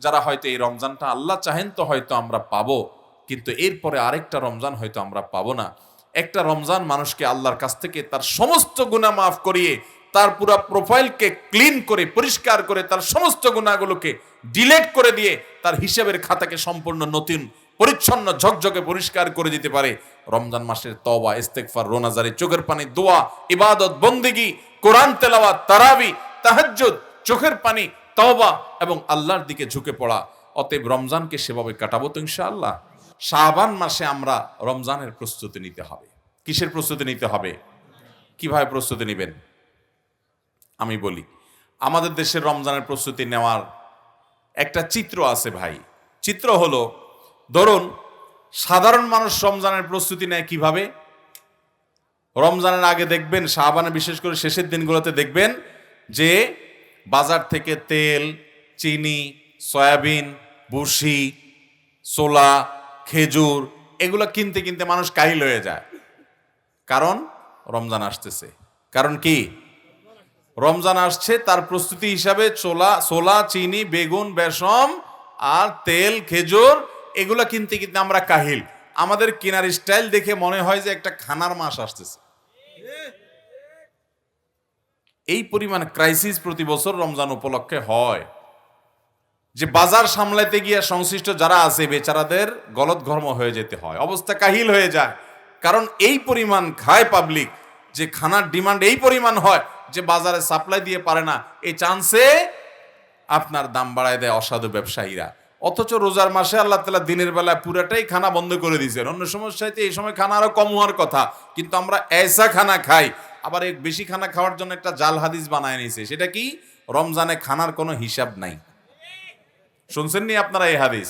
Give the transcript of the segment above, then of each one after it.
যারা হয়তো এই রমজানটা আল্লাহ চাহেন তো হয়তো আমরা পাবো, কিন্তু এরপরে আরেকটা রমজান হয়তো আমরা পাবো না। একটা রমজান মানুষকে আল্লাহর কাছ থেকে তার সমস্ত গুনাহ মাফ করিয়ে, তার পুরা প্রোফাইলকে ক্লিন করে পরিষ্কার করে, তার সমস্ত গুনাহগুলোকে ডিলিট করে দিয়ে তার হিসাবের খাতাকে সম্পূর্ণ নতুন পরিচ্ছন্ন ঝকঝকে পরিষ্কার করে দিতে পারে। রমজান মাসের তওবা, ইস্তেগফার, রোনাজারি, চোখের পানি, দোয়া, ইবাদত, বন্দেগী, কোরআন তেলাওয়াত, তারাবি, তাহাজ্জুদ, চোখের পানি, তওবা এবং আল্লাহর দিকে ঝুঁকে পড়া। অতএব রমজানকে সেভাবে কাটাবো তো ইনশাআল্লাহ। শাবান মাসে আমরা রমজানের প্রস্তুতি নিতে হবে। কিসের প্রস্তুতি নিতে হবে? কিভাবে প্রস্তুতি নেবেন আমি বলি। আমাদের দেশের রমজানের প্রস্তুতি নেওয়ার একটা চিত্র আছে ভাই। চিত্র হলো, ধরুন সাধারণ মানুষ রমজানের প্রস্তুতি নেয় কিভাবে। রমজানের আগে দেখবেন, শাবানে বিশেষ করে শেষের দিনগুলোতে দেখবেন যে বাজার থেকে তেল, চিনি, সয়াবিন, ভুসি, ছোলা, খেজুর এগুলো কিনতে কিনতে মানুষ কাহিল হয়ে যায়। কারণ রমজান আসতেছে। কারণ কি? রমজান আসছে, তার প্রস্তুতি হিসাবে ছোলা, চিনি, বেগুন, বেসম আর তেল, খেজুর এগুলো কিনতে কিনতে আমরা কাহিল। আমাদের কেনার স্টাইল দেখে মনে হয় যে একটা খানার মাস আসতেছে। এই পরিমাণ ক্রাইসিস প্রতি বছর রমজান উপলক্ষে হয় যে বাজার সামলাতে গিয়ে সংশ্লিষ্ট যারা আছে বেচারাদের গলদঘর্ম হয়ে যেতে হয়, অবস্থা কাহিল হয়ে যায়। কারণ এই পরিমাণ খায় পাবলিক যে খানার ডিমান্ড এই পরিমাণ হয় যে বাজারে সাপ্লাই দিয়ে পারে না। এই চান্সে আপনার দাম বাড়ায় দেয় অসাধু ব্যবসায়ীরা। অথচ রোজার মাসে আল্লাহ তাআলা দিনের বেলায় পুরাটাই খানা বন্ধ করে দিয়েছেন। অন্য সমস্যাতে এই সময় খানা আরো কম হওয়ার কথা, কিন্তু আমরা এসা খানা খাই। আবার এই বেশি খানা খাওয়ার জন্য একটা জাল হাদিস বানায় নিয়েছে। সেটা কি? রমজানে খানার কোনো হিসাব নাই। শুনছেন নি আপনারা এই হাদিস?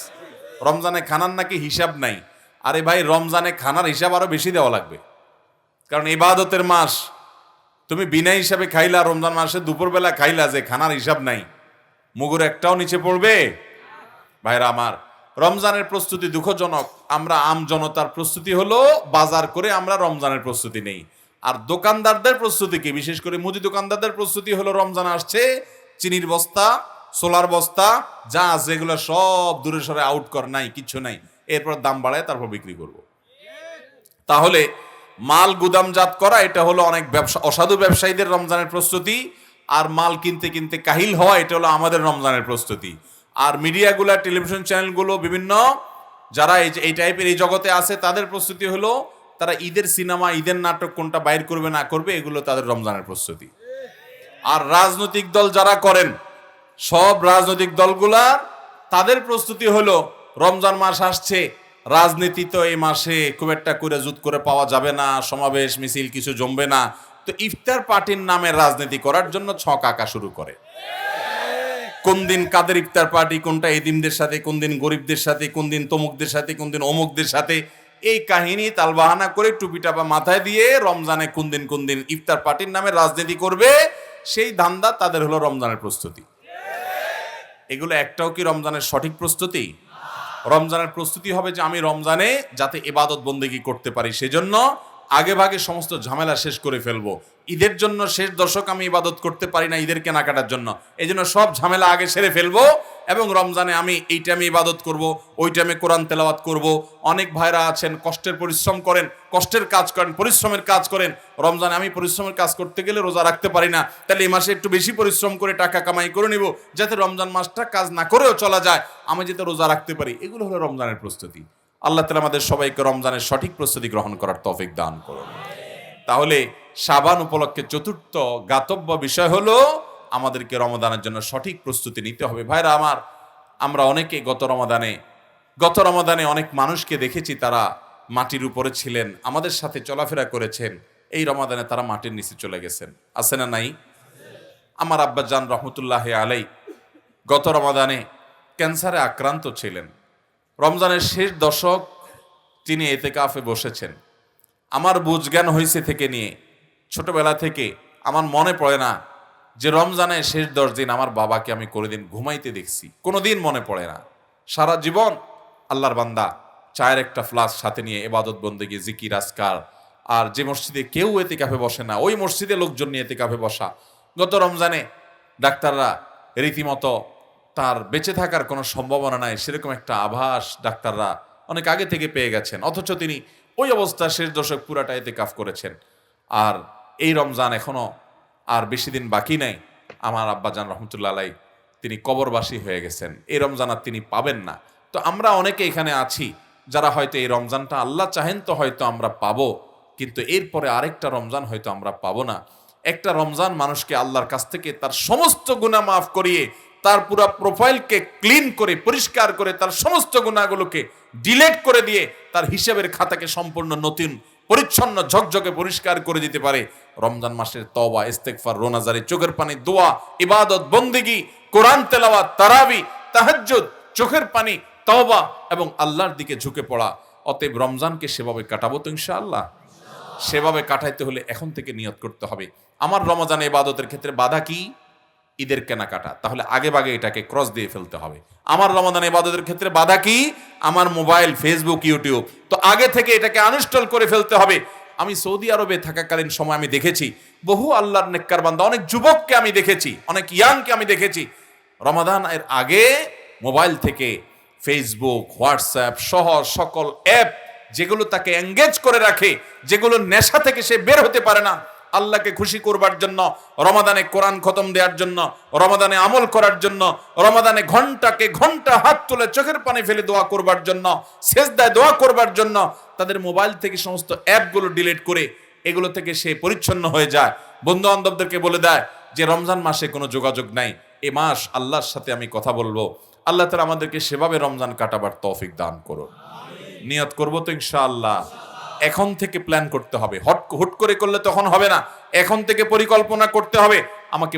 রমজানে খানার নাকি হিসাব নাই। আরে ভাই, রমজানে খানার হিসাব আরো বেশি দেওয়া লাগবে, কারণ ইবাদতের মাস। তুমি বিনা হিসাবে খাইলা, রমজান মাসে দুপুরবেলা খাইলা, যে খানার হিসাব নাই, মুগুর একটাও নিচে পড়বে? ভাইরা আমার, রমজানের প্রস্তুতি দুঃখজনক। আমরা আম জনতার প্রস্তুতি হলো বাজার করে আমরা রমজানের প্রস্তুতি নেই। আর দোকানদারদের প্রস্তুতি কি? বিশেষ করে মুদি দোকানদারদের প্রস্তুতি হলো রমজান আসছে, চিনির বস্তা, সোলার বস্তা যা আছে এগুলো সব দূরে সরে আউট কর, নাই কিচ্ছু নাই, এরপর দাম বাড়ায় তারপর বিক্রি করব। তাহলে মাল গুদামজাত করা, এটা হলো অনেক ব্যবসা, অসাধু ব্যবসায়ীদের রমজানের প্রস্তুতি। আর মাল কিনতে কিনতে কাহিল হওয়া, এটা হলো আমাদের রমজানের প্রস্তুতি। আর মিডিয়াগুলো, টেলিভিশন চ্যানেলগুলো, বিভিন্ন যারা এই টাইপের এই জগতে আছে, তাদের প্রস্তুতি হলো তারা ঈদের সিনেমা, ঈদের নাটক কোনটা বাইর করবে না করবে, এগুলো তাদের রমজানের প্রস্তুতি। আর রাজনৈতিক দল যারা করেন, সব রাজনৈতিক দলগুলা, তাদের প্রস্তুতি হলো রমজান মাস আসছে, রাজনীতি তো এই মাসে খুব একটা করে জুত করে পাওয়া যাবে না, সমাবেশ মিছিল কিছু জমবে না, তো ইফতার পার্টির নামে রাজনীতি করার জন্য ছক আঁকা শুরু করে। কোন দিন কাদের ইফতার পার্টি, কোনটা এতিমদের সাথে, কোন দিন গরিবদের সাথে, কোন দিন তমুকদের সাথে, কোন দিন অমুকদের সাথে, এই কাহিনী তালবাহানা করে টুপিটা বা মাথায় দিয়ে রমজানে কোন দিন ইফতার পার্টির নামে রাজনীতি করবে, সেই ধান্দা তাদের হলো রমজানের প্রস্তুতি। এগুলো একটাও কি রমজানের সঠিক প্রস্তুতি? রমজানের প্রস্তুতি হবে যে আমি রমজানে যাতে ইবাদত বন্দেগী করতে পারি, সেজন্য আগে ভাগে সমস্ত ঝামেলা শেষ করে ফেলবো। ঈদের জন্য শেষ দশক আমি ইবাদত করতে পারি না ঈদের কেনাকাটার জন্য, এই জন্য সব ঝামেলা আগে সেরে ফেলবো এবং রমজানে আমি এই টাইমে ইবাদত করব, ওই টাইমে কোরআন তেলাওয়াত করব। অনেক ভাইরা আছেন কষ্টের পরিশ্রম করেন, কষ্টের কাজ করেন, পরিশ্রমের কাজ করেন। রমজানে আমি পরিশ্রমের কাজ করতে গেলে রোজা রাখতে পারি না, তাহলে এই মাসে একটু বেশি পরিশ্রম করে টাকা কামাই করে নিব, যাতে রমজান মাসটা কাজ না করেও চলা যায়, আমি যাতে রোজা রাখতে পারি। এগুলো হলো রমজানের প্রস্তুতি। আল্লাহ তাআলা আমাদের সবাইকে রমজানের সঠিক প্রস্তুতি গ্রহণ করার তৌফিক দান করুন। তাহলে শাবান উপলক্ষে চতুর্থ জ্ঞাতব্য বিষয় হলো আমাদেরকে রমাদানের জন্য সঠিক প্রস্তুতি নিতে হবে। ভাইরা আমার, আমরা অনেকে গত রমাদানে অনেক মানুষকে দেখেছি, তারা মাটির উপরে ছিলেন, আমাদের সাথে চলাফেরা করেছেন। এই রমাদানে তারা মাটির নিচে চলে গেছেন, আছে না নাই? আমার আব্বাজান রহমতুল্লাহ আলাই গত রমাদানে ক্যান্সারে আক্রান্ত ছিলেন। রমজানের শেষ দশক তিনি এতেকাফে বসেছেন। আমার বুঝজ্ঞান হয়েছে থেকে নিয়ে ছোটবেলা থেকে আমার মনে পড়ে না যে রমজানের শেষ 10 দিন আমার বাবাকে আমি কোনোদিন ঘুমাইতে দেখছি, কোনোদিন মনে পড়ে না। সারা জীবন আল্লাহর বান্দা চায়ের একটা ফ্লাস্ক সাথে নিয়ে ইবাদত বন্দেগী, জিকির, আজকার। আর যে মসজিদে কেউ এতেকাফে বসে না, ওই মসজিদে লোকজন নিয়ে এতেকাফে বসা। গত রমজানে ডাক্তাররা রীতিমতো তার বেঁচে থাকার কোনো সম্ভাবনা নাই, সেরকম একটা আভাস ডাক্তাররা অনেক আগে থেকে পেয়ে গেছেন, অথচ তিনি ওই অবস্থা শেষ দশক পুরাটা ইতিকাফ করেছেন। আর এই রমজান এখনো আর বেশি দিন বাকি নাই। আমার আব্বাজান রহমতুল্লাহ আলাই তিনি কবরবাসী হয়ে গেছেন, এই রমজান আর তিনি পাবেন না। তো আমরা অনেকে এখানে আছি যারা হয়তো এই রমজানটা আল্লাহ চাহেন তো হয়তো আমরা পাবো, কিন্তু এরপরে আরেকটা রমজান হয়তো আমরা পাবো না। একটা রমজান মানুষকে আল্লাহর কাছ থেকে তার সমস্ত গুনাহ মাফ করিয়ে, তার পুরা প্রোফাইলকে ক্লিন করে পরিষ্কার করে, তার সমস্ত গুনাহগুলোকে ডিলিট করে দিয়ে তার হিসাবের খাতাকে সম্পূর্ণ নতুন পরিচ্ছন্ন ঝকঝকে পরিষ্কার করে দিতে পারে। রমজান মাসের তওবা, ইস্তেগফার, রোনাজারি, চোখের পানি, দোয়া, ইবাদত, বন্দেগী, কোরআন তেলাওয়াত, তারাবি, তাহাজ্জুদ, চোখের পানি, তওবা এবং আল্লাহর দিকে ঝুঁকে পড়া। অতএব রমজানকে সেভাবে কাটাবো তো ইনশাআল্লাহ। সেভাবে কাটাইতে হলে এখন থেকে নিয়ত করতে হবে। আমার রমজান ইবাদতের ক্ষেত্রে বাধা কি? ঈদের কেনাকাটা, তাহলে আগে ভাগে এটাকে ক্রস দিয়ে ফেলতে হবে। আমার রমাদান ইবাদতের ক্ষেত্রে বাধা কি? আমার মোবাইল, ফেসবুক, ইউটিউব, তো আগে থেকে এটাকে আনইনস্টল করে ফেলতে হবে। আমি সৌদি আরবে থাকাকালীন সময় আমি দেখেছি বহু আল্লাহর নেককার বান্দা, অনেক যুবককে আমি দেখেছি, অনেক ইয়াংকে আমি দেখেছি রমাদান এর আগে মোবাইল থেকে ফেসবুক, হোয়াটসঅ্যাপ সহ সকল অ্যাপ যেগুলো তাকে এঙ্গেজ করে রাখে, যেগুলো নেশা থেকে সে বের হতে পারে না, আল্লাহকে খুশি করবার জন্য, রমাদানে কোরআন খতম দেওয়ার জন্য, রমাদানে আমল করার জন্য, রমাদানে ঘন্টাকে ঘন্টা হাত তুলে চোখের পানি ফেলে দোয়া করবার জন্য, সেজদায় দোয়া করবার জন্য তাদের মোবাইল থেকে সমস্ত অ্যাপগুলো ডিলিট করে এগুলো থেকে সে পরিচ্ছন্ন হয়ে যায়। বন্ধু বান্ধবদেরকে বলে দেয় যে রমজান মাসে কোনো যোগাযোগ নাই, এ মাস আল্লাহর সাথে আমি কথা বলবো। আল্লাহ তাআলা আমাদেরকে সেভাবে রমজান কাটাবার তৌফিক দান করুন। নিয়ত করবো তো ইনশাআল্লাহ। এখন থেকে প্ল্যান করতে হবে, হুট করে করলে তখন হবে না। এখন থেকে পরিকল্পনা করতে হবে, আমাকে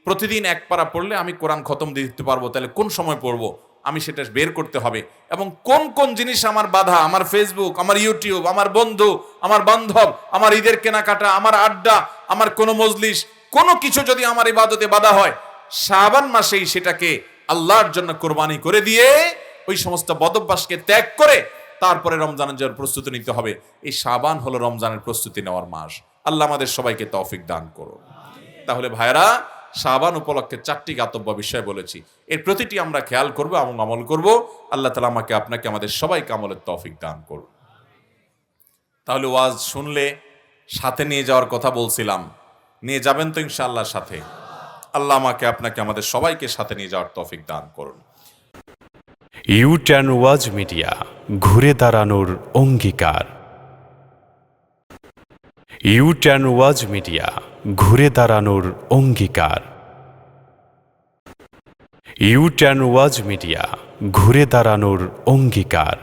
প্রতিদিন এক পারা পড়লে আমি কোরআন খতম দিতে পারবো, তাহলে কোন সময় পড়বো আমি সেটা বের করতে হবে। এবং কোন কোন জিনিস আমার বাধা, আমার ফেসবুক, আমার ইউটিউব, আমার বন্ধু, আমার বান্ধব, আমার ঈদের কেনাকাটা, আমার আড্ডা, আমার কোনো মজলিস, কোনো কিছু যদি আমার ইবাদতে বাধা হয়, শাবান মাসেই সেটাকে আল্লাহর জন্য কোরবানি করে দিয়ে ওই সমস্ত বদভ্যাসকে ত্যাগ করে তারপরে রমজানের জন্য প্রস্তুতি নিতে হবে। এই শাবান হলো রমজানের প্রস্তুতি নেওয়ার মাস। আল্লাহ আমাদের সবাইকে তৌফিক দান করুন। তাহলে ভাইরা, শাবান উপলক্ষে 4টি জ্ঞাতব্য বিষয় বলেছি, এর প্রতিটি আমরা খেয়াল করবো এবং আমল করব। আল্লাহ তাআলা আমাকে আপনাকে আমাদের সবাইকে আমলের তৌফিক দান করুন। তাহলে ওয়াজ শুনলে সাথে নিয়ে যাওয়ার কথা বলছিলাম, নিয়ে যাবেন তো ইনশাআল্লাহ সাথে। আল্লাহ আমাকে আপনাকে আমাদের সবাইকে সাথে নিয়ে যাওয়ার তৌফিক দান করুন। ইউ-টার্ন ওয়াজ মিডিয়া, ঘুরে দাঁড়ানোর অঙ্গীকার। ইউ-টার্ন ওয়াজ মিডিয়া, ঘুরে দাঁড়ানোর অঙ্গীকার। ইউ-টার্ন ওয়াজ মিডিয়া, ঘুরে দাঁড়ানোর অঙ্গীকার।